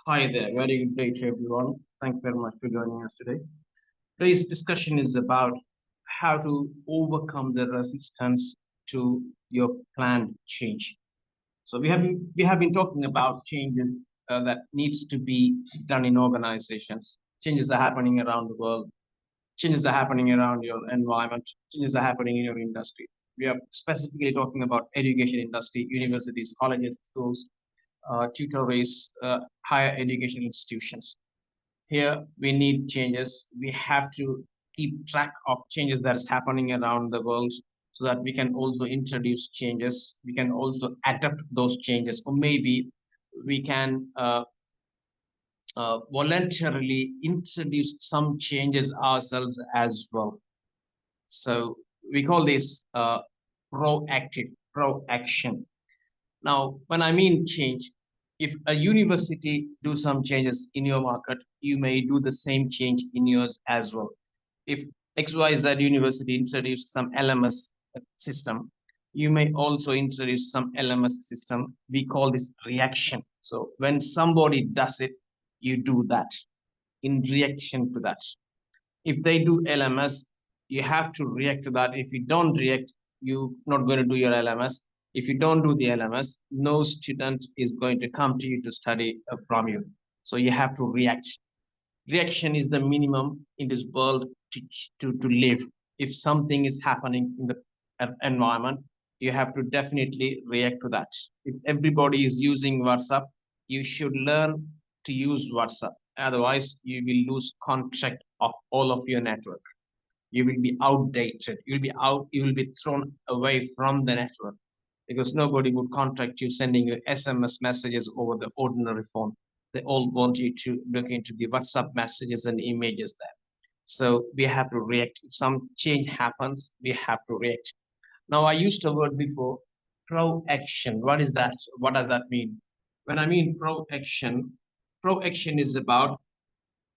Hi there, very good day to everyone. Thank you very much for joining us today. Today's discussion is about how to overcome the resistance to your planned change. So we have been talking about changes that needs to be done in organizations. Changes are happening around the world. Changes are happening around your environment. Changes are happening in your industry. We are specifically talking about education industry, universities, colleges, schools, tutories, higher education institutions. Here we need changes. We have to keep track of changes that is happening around the world so that we can also introduce changes. We can also adapt those changes, or maybe we can voluntarily introduce some changes ourselves as well. So we call this proactive, proaction. Now, when I mean change, if a university do some changes in your market, you may do the same change in yours as well. If XYZ University introduced some LMS system, you may also introduce some LMS system. We call this reaction. So when somebody does it, you do that in reaction to that. If they do LMS, you have to react to that. If you don't react, you're not going to do your LMS. If you don't do the LMS, no student is going to come to you to study from you. So you have to react. Reaction is the minimum in this world to live. If something is happening in the environment, you have to definitely react to that. If everybody is using WhatsApp, you should learn to use WhatsApp. Otherwise, you will lose contact of all of your network. You will be outdated. You will be thrown away from the network because nobody would contact you sending you SMS messages over the ordinary phone. They all want you to look into the WhatsApp messages and images there. So we have to react. If some change happens, we have to react. Now, I used a word before, pro-action. What is that? What does that mean? When I mean pro-action is about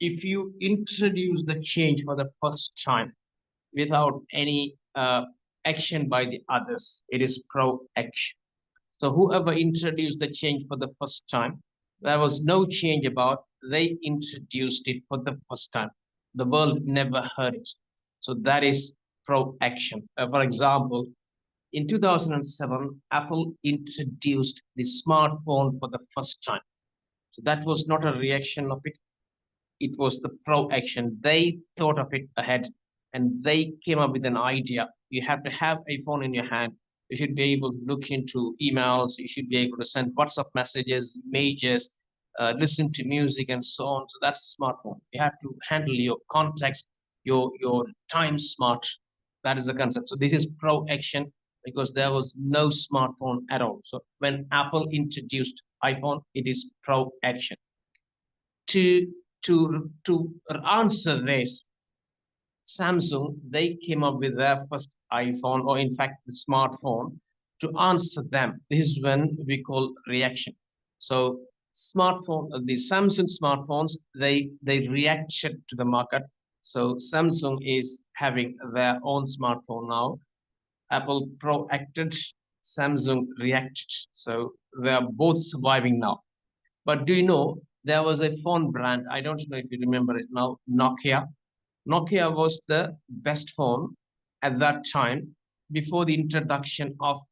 if you introduce the change for the first time without any action by the others, it is pro-action. So whoever introduced the change for the first time, there was no change about, they introduced it for the first time. The world never heard it. So that is pro-action. For example, in 2007, Apple introduced the smartphone for the first time. So that was not a reaction of it. It was the pro-action. They thought of it ahead and they came up with an idea. You have to have a phone in your hand. You should be able to look into emails. You should be able to send WhatsApp messages, images, listen to music, and so on. So that's a smartphone. You have to handle your contacts, your time smart. That is the concept. So this is pro-action because there was no smartphone at all. So when Apple introduced iPhone, it is pro-action. To answer this, Samsung, they came up with their first iPhone, or in fact the smartphone. To answer them, this is when we call reaction. So the Samsung smartphones, they reacted to the market. So Samsung is having their own smartphone now. Apple proacted, Samsung reacted. So they are both surviving now. But do you know there was a phone brand? I don't know if you remember it now, Nokia. Nokia was the best phone at that time before the introduction of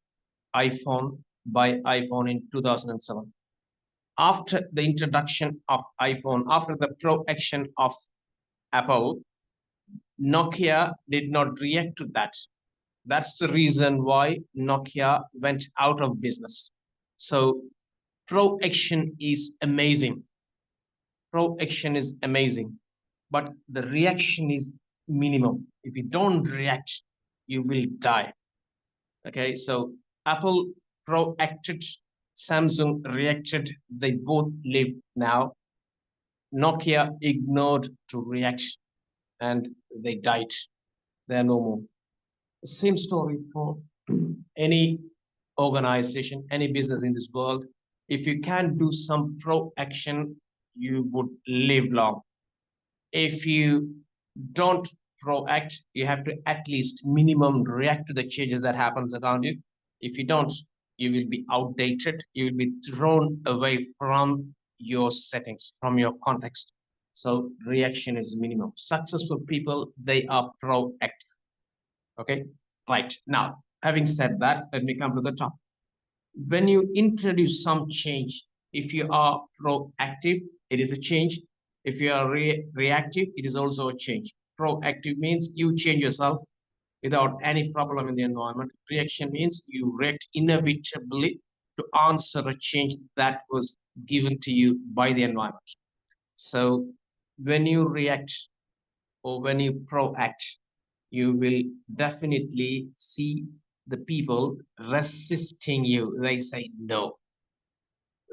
iPhone by iPhone in 2007. After the introduction of iPhone, after the pro-action of Apple, Nokia did not react to that. That's the reason why Nokia went out of business. So pro-action is amazing. Pro-action is amazing, but the reaction is minimum. If you don't react, you will die. Okay, so Apple proacted, Samsung reacted, they both live now. Nokia ignored to react and they died. They're no more. Same story for any organization, any business in this world. If you can do some pro action, you would live long. If you don't proact, you have to at least minimum react to the changes that happens around you. If you don't, you will be outdated. You will be thrown away from your settings, from your context. So reaction is minimum. Successful people, they are proactive. Okay, right. Now, having said that, let me come to the top. When you introduce some change, if you are proactive, it is a change. If you are reactive, it is also a change. Proactive means you change yourself without any problem in the environment. Reaction means you react inevitably to answer a change that was given to you by the environment. So when you react or when you proact, you will definitely see the people resisting you. They say no.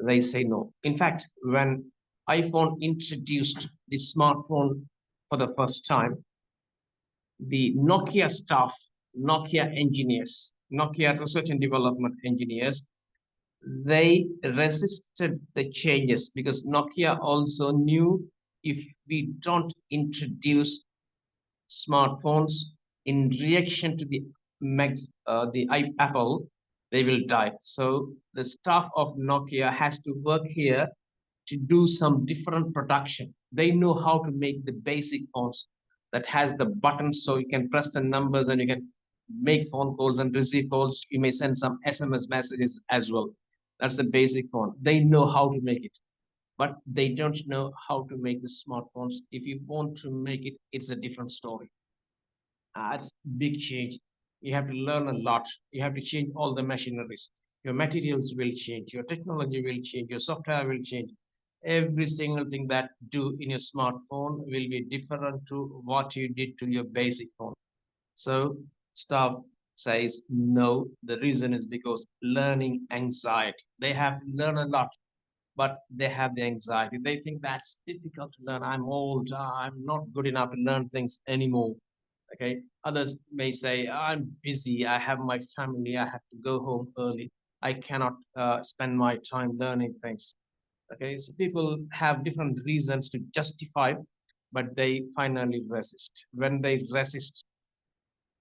They say no. In fact, when iPhone introduced the smartphone for the first time, the Nokia staff, Nokia engineers, Nokia research and development engineers, they resisted the changes because Nokia also knew if we don't introduce smartphones in reaction to the Apple, they will die. So the staff of Nokia has to work here to do some different production. They know how to make the basic phones that has the buttons so you can press the numbers and you can make phone calls and receive calls. You may send some SMS messages as well. That's the basic phone. They know how to make it, but they don't know how to make the smartphones. If you want to make it, it's a different story. It's big change. You have to learn a lot. You have to change all the machineries. Your materials will change. Your technology will change. Your software will change. Every single thing that do in your smartphone will be different to what you did to your basic phone. So staff says no. The reason is because learning anxiety. They have to learn a lot, but they have the anxiety. They think that's difficult to learn. I'm old. I'm not good enough to learn things anymore. Okay, others may say, I'm busy, I have my family, I have to go home early, I cannot spend my time learning things. Okay, so people have different reasons to justify, but they finally resist. When they resist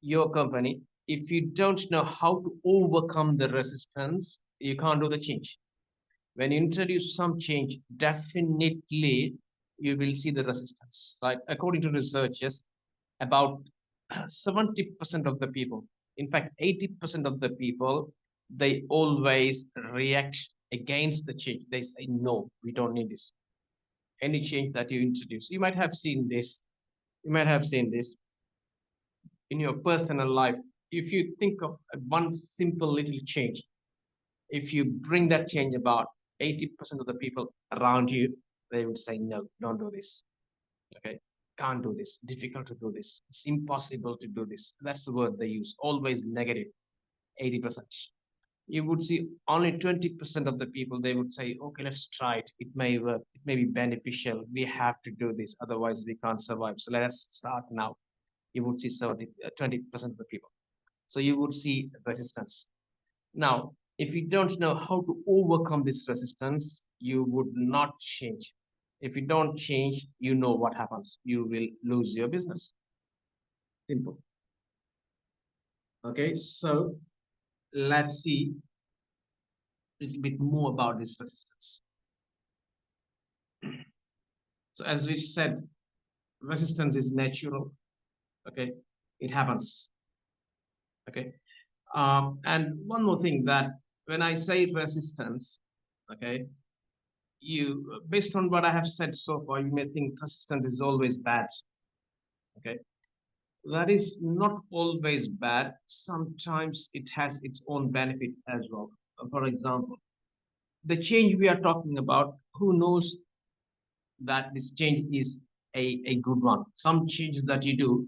your company, if you don't know how to overcome the resistance, you can't do the change. When you introduce some change, definitely you will see the resistance. Right, according to researchers, about 70% of the people, in fact 80% of the people, they always react against the change. They say no, we don't need this. Any change that you introduce, you might have seen this in your personal life. If you think of one simple little change, if you bring that change about, 80% of the people around you, they would say no, don't do this. Okay, can't do this, difficult to do this, it's impossible to do this. That's the word they use, always negative. 80%, you would see only 20% of the people, they would say okay, let's try it, it may work, it may be beneficial, we have to do this, otherwise we can't survive, so let us start now. You would see 20% of the people, so you would see resistance. Now if you don't know how to overcome this resistance, you would not change. If you don't change, you know what happens, you will lose your business. Simple. Okay, so let's see a little bit more about this resistance. So as we said, resistance is natural. Okay, it happens. Okay, and one more thing, that when I say resistance, okay, you, based on what I have said so far, you may think resistance is always bad. Okay, that is not always bad. Sometimes it has its own benefit as well. For example, the change we are talking about, who knows that this change is a good one? Some changes that you do,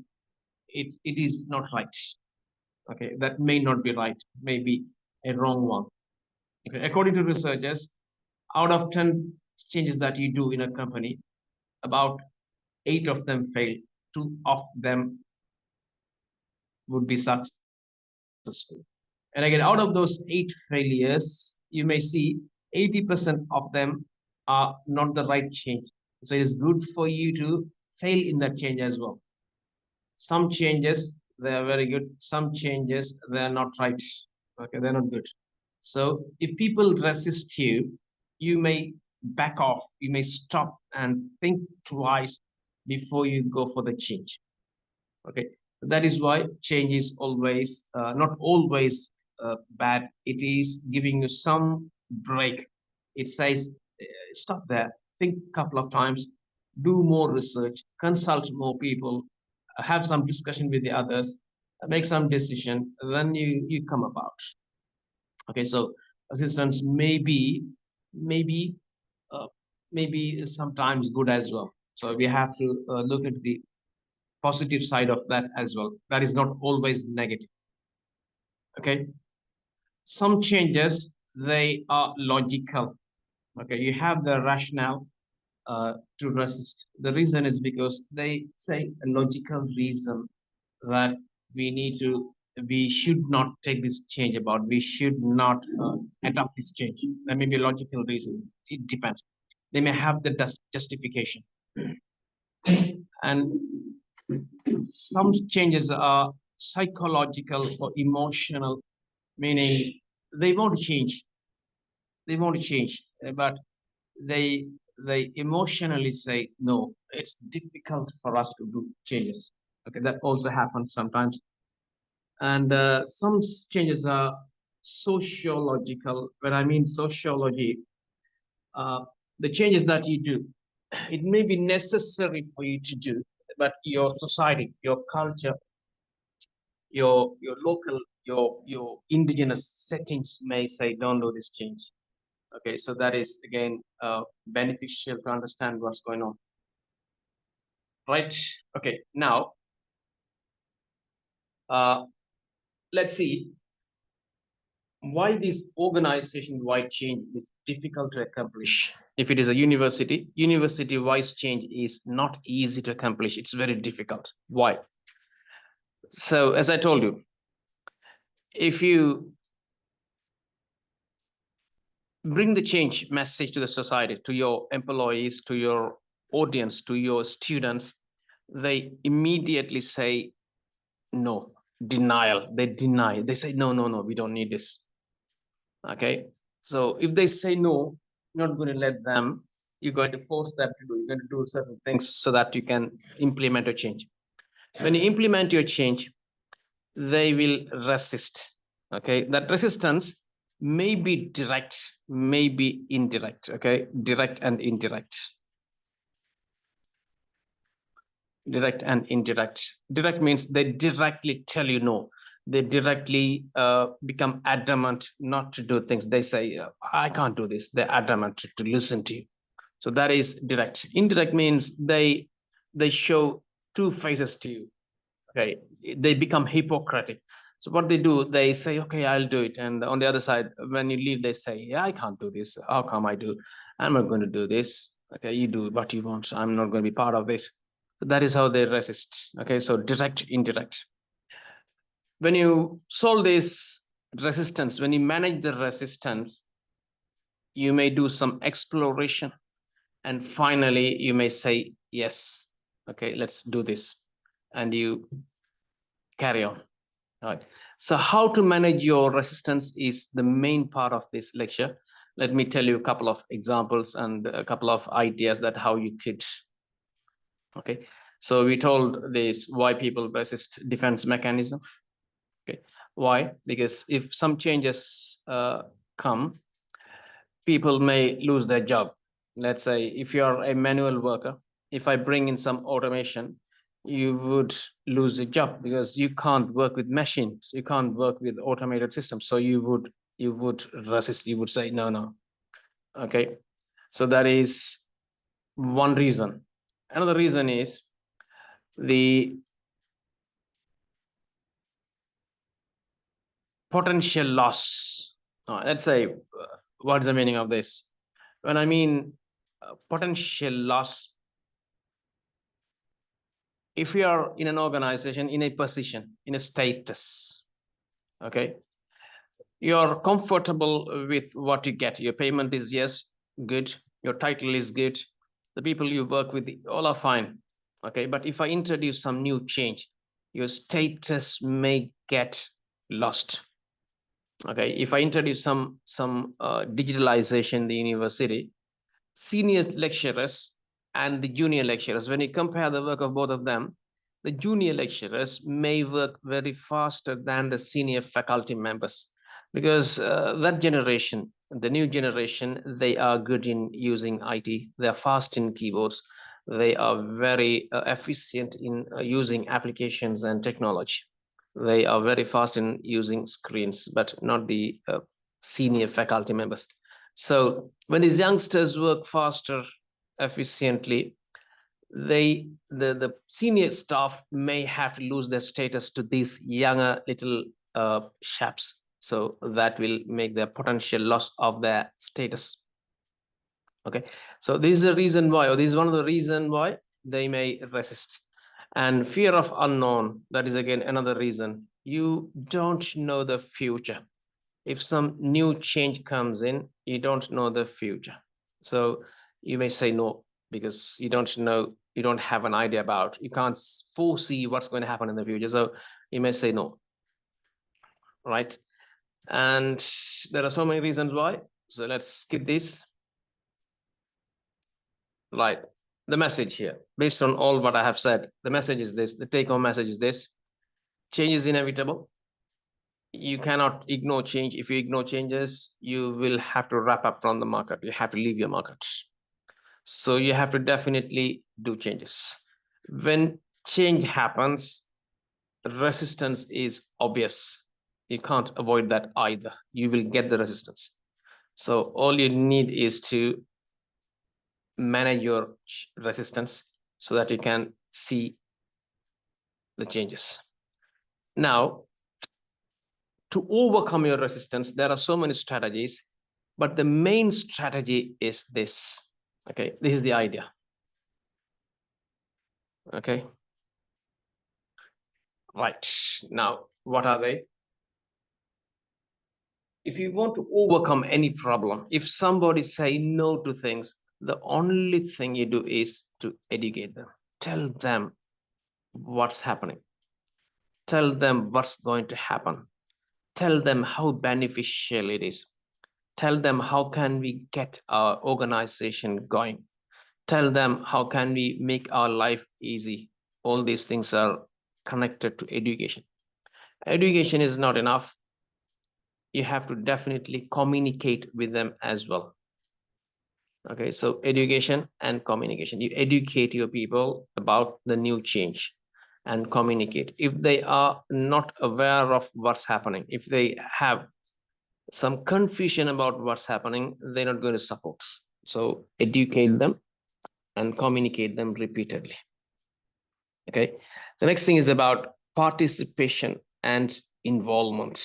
it is not right. Okay, that may not be right, maybe a wrong one. Okay, according to researchers, out of 10 changes that you do in a company, about 8 of them fail, 2 of them would be successful. And again, out of those 8 failures, you may see 80% of them are not the right change. So it is good for you to fail in that change as well. Some changes, they are very good. Some changes, they are not right. Okay, they're not good. So if people resist you, you may back off. You may stop and think twice before you go for the change. Okay, that is why change is always not always bad. It is giving you some break. It says stop there, think a couple of times, do more research, consult more people, have some discussion with the others, make some decision, then you come about. Okay, so assistance maybe uh, maybe sometimes good as well. So we have to look at the positive side of that as well. That is not always negative. Okay, some changes, they are logical. Okay, you have the rationale to resist. The reason is because they say a logical reason that we should not take this change about, we should not adopt this change. There may be a logical reason. It depends. They may have the justification. And some changes are psychological or emotional, meaning they want to change. They want to change, but they they emotionally say no. It's difficult for us to do changes. Okay, that also happens sometimes. And some changes are sociological. When I mean sociology, uh, the changes that you do, it may be necessary for you to do, but your society, your culture, your local, your indigenous settings may say don't do this change. Okay, so that is again beneficial to understand what's going on, right? Okay, now uh, let's see why this organization-wide change is difficult to accomplish. If it is a university, university-wide change is not easy to accomplish. It's very difficult. Why? So as I told you, if you bring the change message to the society, to your employees, to your audience, to your students, they immediately say no, denial. They deny. They say no, no, no, we don't need this. Okay, so if they say no, you're not going to let them. You're going to force them to do. You're going to do certain things so that you can implement a change. When you implement your change, they will resist. Okay, that resistance may be direct, may be indirect. Okay, direct and indirect. Direct and indirect. Direct means they directly tell you no. They directly become adamant not to do things. They say, I can't do this. They're adamant to listen to you. So that is direct. Indirect means they show two faces to you. Okay, they become hypocritic. So what they do, they say, okay, I'll do it. And on the other side, when you leave, they say, yeah, I can't do this. How come I do? I'm not going to do this. Okay, you do what you want. I'm not going to be part of this. So that is how they resist. Okay, so direct, indirect. When you solve this resistance, when you manage the resistance, you may do some exploration. And finally, you may say, yes, okay, let's do this. And you carry on. All right. So how to manage your resistance is the main part of this lecture. Let me tell you a couple of examples and a couple of ideas that how you could. Okay. So we told this why people resist defense mechanism. Okay. Why? Because if some changes come, people may lose their job. Let's say if you are a manual worker, if I bring in some automation, you would lose a job because you can't work with machines, you can't work with automated systems. So you would resist, you would say no, no. Okay, so that is one reason. Another reason is the potential loss. Let's say what is the meaning of this? When I mean potential loss, if you are in an organization, in a position, in a status, okay, you're comfortable with what you get. Your payment is, yes, good. Your title is good. The people you work with, all are fine. Okay, but if I introduce some new change, your status may get lost. Okay, if I introduce some digitalization in the university, senior lecturers and the junior lecturers, when you compare the work of both of them, the junior lecturers may work very faster than the senior faculty members, because that generation, the new generation, they are good in using IT, they are fast in keyboards, they are very efficient in using applications and technology, they are very fast in using screens, but not the senior faculty members. So when these youngsters work faster, efficiently, the senior staff may have to lose their status to these younger little chaps. So that will make the potential loss of their status. Okay, so this is the reason why, or this is one of the reason why they may resist. And fear of unknown, that is again another reason. You don't know the future. If some new change comes in, you don't know the future. So you may say no, because you don't know, you don't have an idea about, you can't foresee what's going to happen in the future. So you may say no, right? And there are so many reasons why. So let's skip this. Right. The message here, based on all what I have said, the message is this, the take home message is this: change is inevitable. You cannot ignore change. If you ignore changes, you will have to wrap up from the market. You have to leave your market. So you have to definitely do changes. When change happens, resistance is obvious. You can't avoid that either. You will get the resistance. So all you need is to manage your resistance so that you can see the changes. Now, to overcome your resistance, there are so many strategies, but the main strategy is this. Okay, this is the idea. Okay, right. Now, what are they? If you want to overcome any problem, if somebody say no to things, the only thing you do is to educate them. Tell them what's happening. Tell them what's going to happen. Tell them how beneficial it is. Tell them how can we get our organization going. Tell them how can we make our life easy. All these things are connected to education. Education is not enough. You have to definitely communicate with them as well. Okay, so education and communication. You educate your people about the new change and communicate. If they are not aware of what's happening, if they have some confusion about what's happening, they're not going to support. So educate them and communicate them repeatedly. Okay, the next thing is about participation and involvement.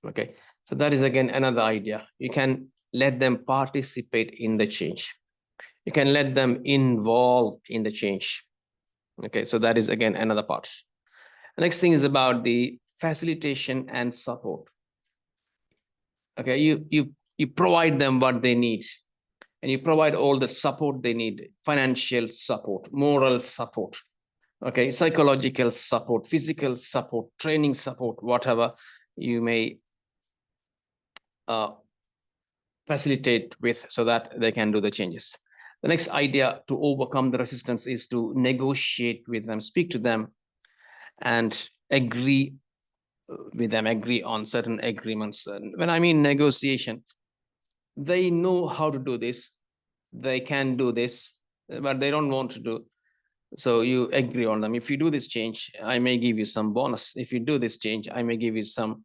Okay, so that is again another idea. You can let them participate in the change. You can let them involve in the change. Okay, so that is again another part. The next thing is about the facilitation and support. Okay, you provide them what they need, and you provide all the support they need: financial support, moral support, okay, psychological support, physical support, training support, whatever you may facilitate with, so that they can do the changes. The next idea to overcome the resistance is to negotiate with them, speak to them, and agree with them, agree on certain agreements. And when I mean negotiation, they know how to do this, they can do this, but they don't want to do. So you agree on them. If you do this change, I may give you some bonus. If you do this change, I may give you some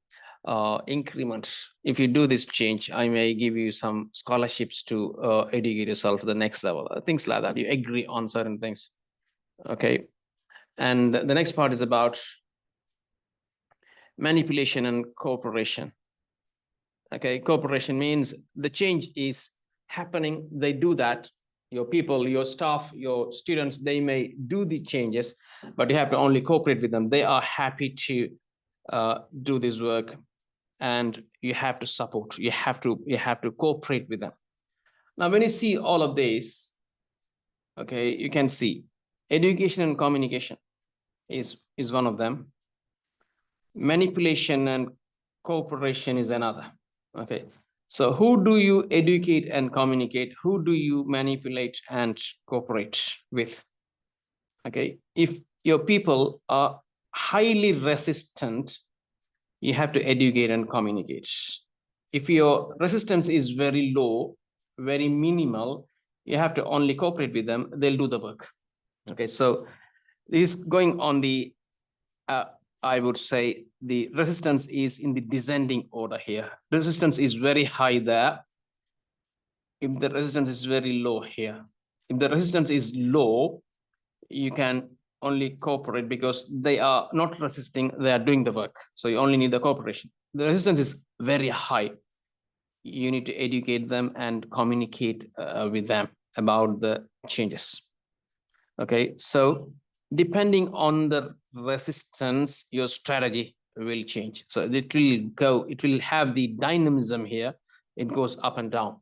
increment. If you do this change, I may give you some scholarships to educate yourself to the next level. Things like that. You agree on certain things. Okay. And the next part is about manipulation and cooperation. Okay, cooperation means the change is happening, they do that. Your people, your staff, your students, they may do the changes, but you have to only cooperate with them. They are happy to do this work, and you have to support. You have to cooperate with them. Now, when you see all of this, okay, you can see education and communication is one of them. Manipulation and cooperation is another. Okay, So who do you educate and communicate? Who do you manipulate and cooperate with? Okay, if your people are highly resistant, you have to educate and communicate. If your resistance is very low, very minimal, you have to only cooperate with them, they'll do the work. Okay, so this is going on the I would say the resistance is in the descending order here. Resistance is very high there. If the resistance is very low here, if the resistance is low, you can only cooperate because they are not resisting, they are doing the work. So you only need the cooperation. The resistance is very high. You need to educate them and communicate with them about the changes. Okay, so depending on the resistance, your strategy will change. So it will have the dynamism here. It goes up and down.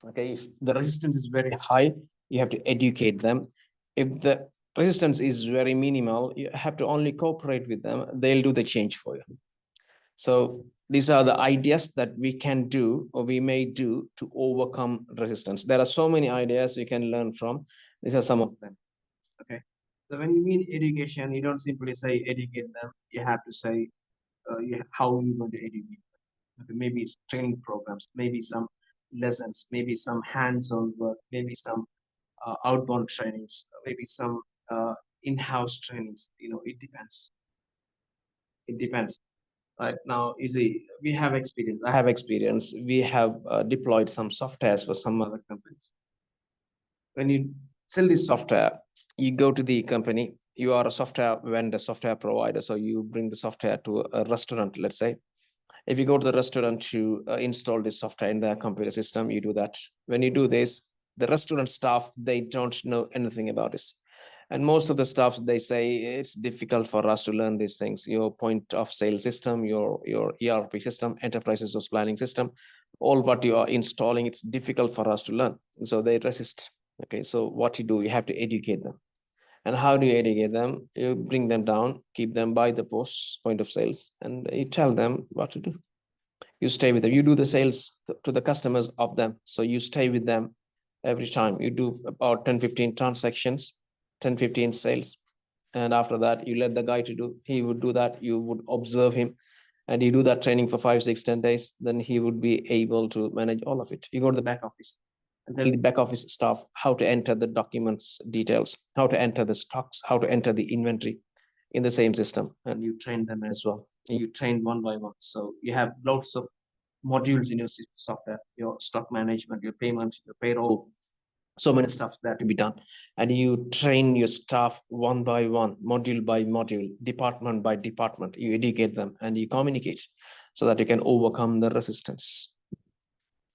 Okay, if the resistance is very high, you have to educate them. If the resistance is very minimal, you have to only cooperate with them. They'll do the change for you. So these are the ideas that we can do or we may do to overcome resistance. There are so many ideas you can learn from. These are some of them. Okay. So when you mean education, you don't simply say educate them. You have to say how you're going to educate them. Okay, maybe it's training programs, maybe some lessons, maybe some hands-on work, maybe some outbound trainings, maybe some in-house trainings. It depends. It depends. Right now, you see, we have experience. I have experience. We have deployed some softwares for some other companies. When you sell this software, you go to the company. You are a software vendor, software provider. So you bring the software to a restaurant, let's say. If you go to the restaurant to install this software in their computer system, you do that. When you do this, the restaurant staff, they don't know anything about this. And most of the staff, they say it's difficult for us to learn these things. Your point of sale system, your ERP system, enterprise resource planning system, all what you are installing, it's difficult for us to learn. So they resist. Okay, so what you do, you have to educate them. And how do you educate them? You bring them down, keep them by the point of sales, and you tell them what to do. You stay with them. You do the sales to the customers of them. So you stay with them every time. You do about 10, 15 transactions, 10, 15 sales. And after that, you let the guy to do, he would do that. You would observe him and you do that training for 5, 6, 10 days. Then he would be able to manage all of it. You go to the back office and tell the back office staff how to enter the documents details, how to enter the stocks, how to enter the inventory in the same system. And you train them as well. And you train one by one. So you have lots of modules in your software, your stock management, your payments, your payroll, so many stuff that to be done. And you train your staff one by one, module by module, department by department. You educate them and you communicate so that you can overcome the resistance.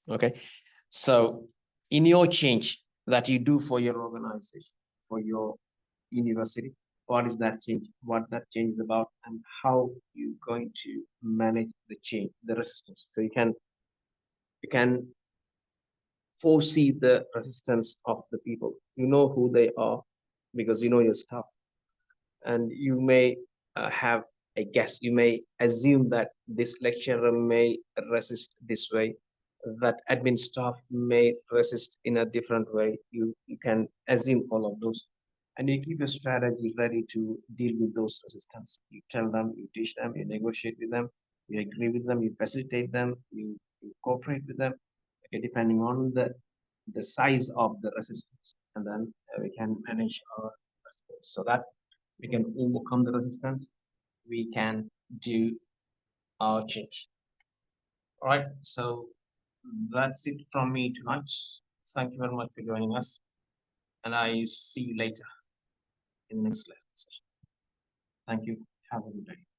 Okay. So in your change that you do for your organization, for your university, what is that change, what that change is about, and how you're going to manage the change, the resistance. So you can foresee the resistance of the people. You know who they are because you know your stuff, and you may have a guess. You may assume that this lecturer may resist this way, that admin staff may resist in a different way. You can assume all of those, and you keep your strategy ready to deal with those resistance. You tell them, you teach them, you negotiate with them, you agree with them, you facilitate them, you cooperate with them, okay, depending on the size of the resistance, and then we can manage our so that we can overcome the resistance. We can do our change. All right. So that's it from me tonight. Thank you very much for joining us, and I see you later in the next lesson. Thank you. Have a good day.